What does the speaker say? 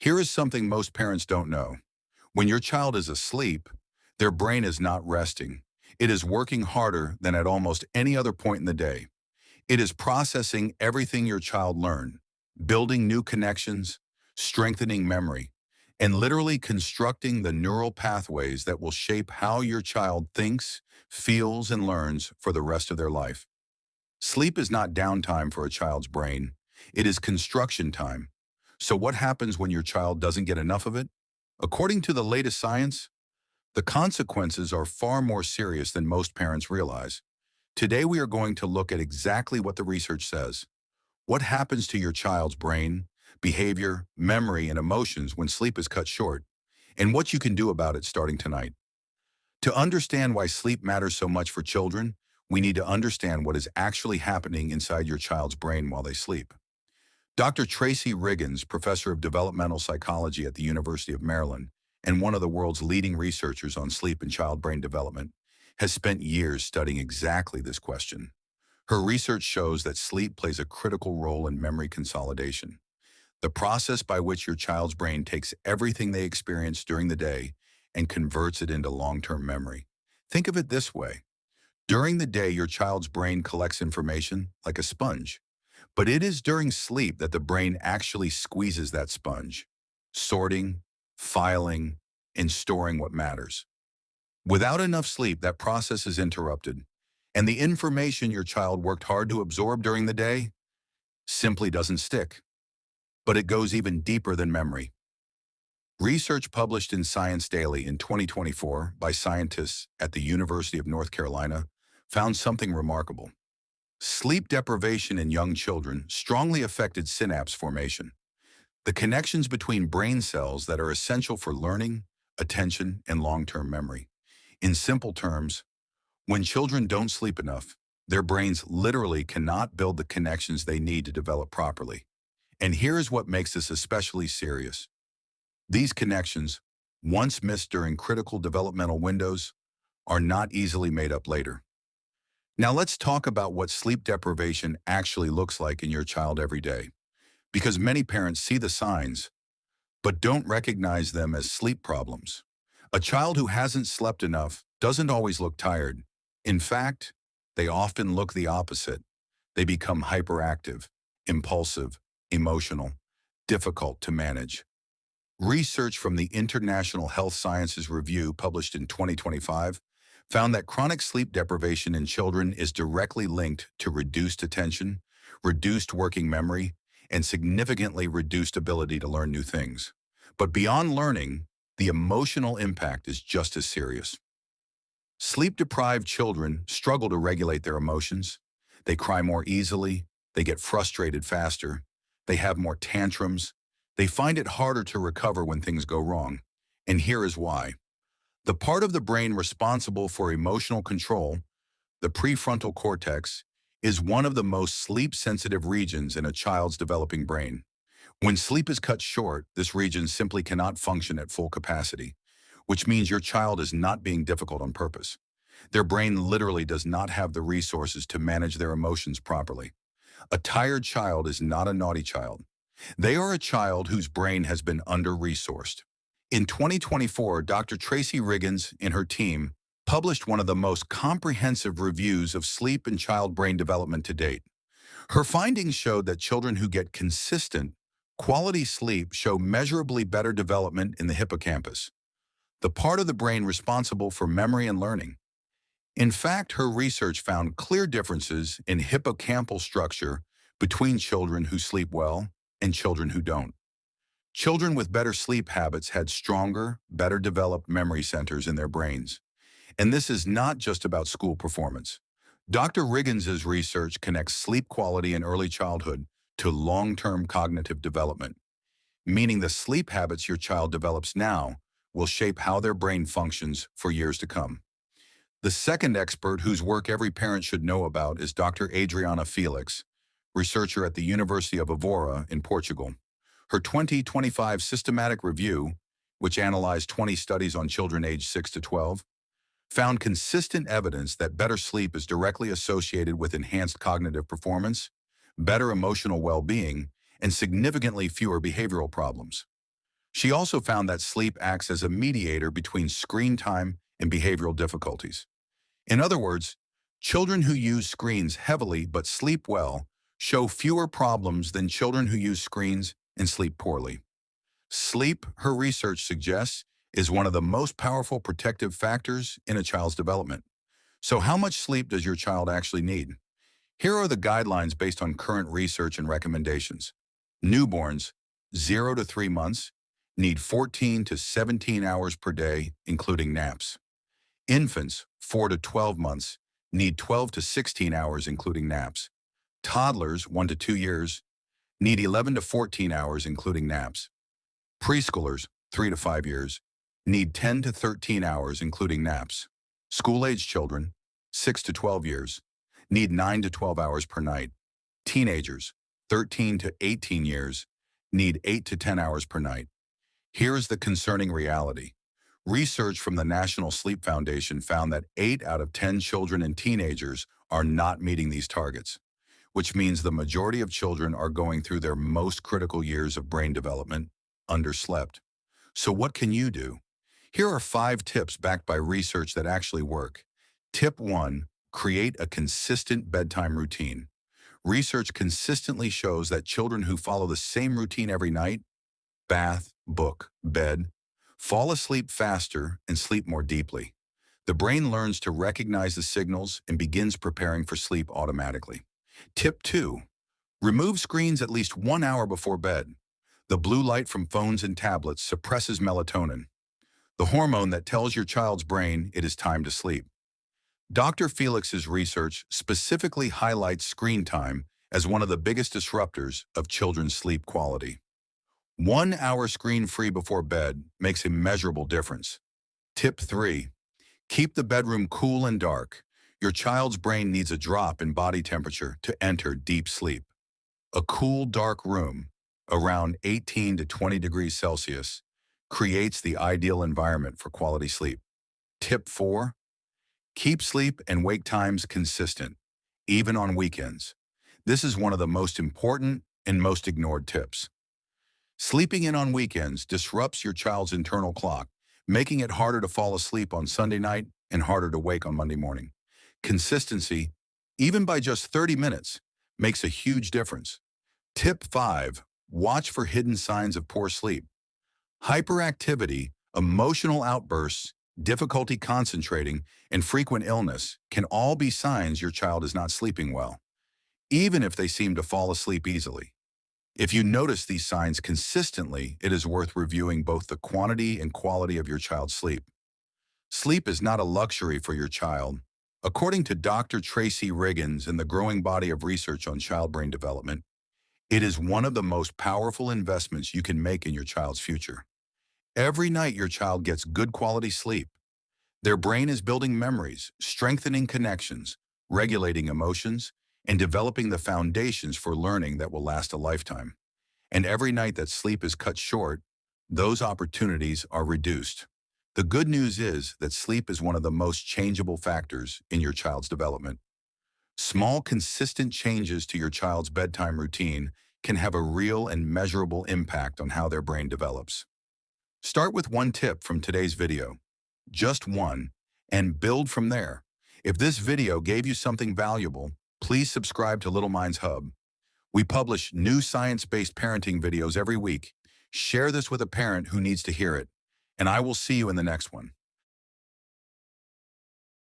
Here is something most parents don't know. When your child is asleep, their brain is not resting. It is working harder than at almost any other point in the day. It is processing everything your child learned, building new connections, strengthening memory, and literally constructing the neural pathways that will shape how your child thinks, feels, and learns for the rest of their life. Sleep is not downtime for a child's brain. It is construction time. So what happens when your child doesn't get enough of it? According to the latest science, the consequences are far more serious than most parents realize. Today we are going to look at exactly what the research says. What happens to your child's brain, behavior, memory, and emotions when sleep is cut short, and what you can do about it starting tonight. To understand why sleep matters so much for children, we need to understand what is actually happening inside your child's brain while they sleep. Dr. Tracy Riggins, professor of developmental psychology at the University of Maryland and one of the world's leading researchers on sleep and child brain development, has spent years studying exactly this question. Her research shows that sleep plays a critical role in memory consolidation, the process by which your child's brain takes everything they experience during the day and converts it into long-term memory. Think of it this way. During the day, your child's brain collects information like a sponge. But it is during sleep that the brain actually squeezes that sponge, sorting, filing, and storing what matters. Without enough sleep, that process is interrupted, and the information your child worked hard to absorb during the day simply doesn't stick. But it goes even deeper than memory. Research published in Science Daily in 2024 by scientists at the University of North Carolina found something remarkable. Sleep deprivation in young children strongly affected synapse formation, the connections between brain cells that are essential for learning, attention, and long-term memory. In simple terms, when children don't sleep enough, their brains literally cannot build the connections they need to develop properly. And here is what makes this especially serious. These connections, once missed during critical developmental windows, are not easily made up later. Now let's talk about what sleep deprivation actually looks like in your child every day, because many parents see the signs, but don't recognize them as sleep problems. A child who hasn't slept enough doesn't always look tired. In fact, they often look the opposite. They become hyperactive, impulsive, emotional, difficult to manage. Research from the International Health Sciences Review published in 2025 found that chronic sleep deprivation in children is directly linked to reduced attention, reduced working memory, and significantly reduced ability to learn new things. But beyond learning, the emotional impact is just as serious. Sleep-deprived children struggle to regulate their emotions. They cry more easily, they get frustrated faster, they have more tantrums, they find it harder to recover when things go wrong. And here is why. The part of the brain responsible for emotional control, the prefrontal cortex, is one of the most sleep-sensitive regions in a child's developing brain. When sleep is cut short, this region simply cannot function at full capacity, which means your child is not being difficult on purpose. Their brain literally does not have the resources to manage their emotions properly. A tired child is not a naughty child. They are a child whose brain has been under-resourced. In 2024, Dr. Tracy Riggins and her team published one of the most comprehensive reviews of sleep and child brain development to date. Her findings showed that children who get consistent, quality sleep show measurably better development in the hippocampus, the part of the brain responsible for memory and learning. In fact, her research found clear differences in hippocampal structure between children who sleep well and children who don't. Children with better sleep habits had stronger, better developed memory centers in their brains. And this is not just about school performance. Dr. Riggins's research connects sleep quality in early childhood to long-term cognitive development, meaning the sleep habits your child develops now will shape how their brain functions for years to come. The second expert whose work every parent should know about is Dr. Adriana Felix, researcher at the University of Évora in Portugal. Her 2025 systematic review, which analyzed 20 studies on children aged 6 to 12, found consistent evidence that better sleep is directly associated with enhanced cognitive performance, better emotional well-being, and significantly fewer behavioral problems. She also found that sleep acts as a mediator between screen time and behavioral difficulties. In other words, children who use screens heavily but sleep well show fewer problems than children who use screens and sleep poorly. Sleep, her research suggests, is one of the most powerful protective factors in a child's development. So how much sleep does your child actually need? Here are the guidelines based on current research and recommendations. Newborns, 0 to 3 months, need 14 to 17 hours per day, including naps. Infants, 4 to 12 months, need 12 to 16 hours, including naps. Toddlers, 1 to 2 years, need 11 to 14 hours, including naps. Preschoolers, 3 to 5 years, need 10 to 13 hours, including naps. School-age children, 6 to 12 years, need 9 to 12 hours per night. Teenagers, 13 to 18 years, need 8 to 10 hours per night. Here is the concerning reality. Research from the National Sleep Foundation found that 8 out of 10 children and teenagers are not meeting these targets, which means the majority of children are going through their most critical years of brain development underslept. So what can you do? Here are 5 tips backed by research that actually work. Tip 1, create a consistent bedtime routine. Research consistently shows that children who follow the same routine every night, bath, book, bed, fall asleep faster and sleep more deeply. The brain learns to recognize the signals and begins preparing for sleep automatically. Tip 2, remove screens at least 1 hour before bed. The blue light from phones and tablets suppresses melatonin, the hormone that tells your child's brain it is time to sleep. Dr. Felix's research specifically highlights screen time as one of the biggest disruptors of children's sleep quality. 1 hour screen-free before bed makes a measurable difference. Tip 3, keep the bedroom cool and dark. Your child's brain needs a drop in body temperature to enter deep sleep. A cool, dark room, around 18 to 20 degrees Celsius, creates the ideal environment for quality sleep. Tip 4, keep sleep and wake times consistent, even on weekends. This is one of the most important and most ignored tips. Sleeping in on weekends disrupts your child's internal clock, making it harder to fall asleep on Sunday night and harder to wake on Monday morning. Consistency, even by just 30 minutes, makes a huge difference. Tip 5, watch for hidden signs of poor sleep. Hyperactivity, emotional outbursts, difficulty concentrating, and frequent illness can all be signs your child is not sleeping well, even if they seem to fall asleep easily. If you notice these signs consistently, it is worth reviewing both the quantity and quality of your child's sleep. Sleep is not a luxury for your child. According to Dr. Tracy Riggins and the growing body of research on child brain development, it is one of the most powerful investments you can make in your child's future. Every night your child gets good quality sleep. Their brain is building memories, strengthening connections, regulating emotions, and developing the foundations for learning that will last a lifetime. And every night that sleep is cut short, those opportunities are reduced. The good news is that sleep is one of the most changeable factors in your child's development. Small, consistent changes to your child's bedtime routine can have a real and measurable impact on how their brain develops. Start with one tip from today's video, just one, and build from there. If this video gave you something valuable, please subscribe to Little Minds Hub. We publish new science-based parenting videos every week. Share this with a parent who needs to hear it, and I will see you in the next one.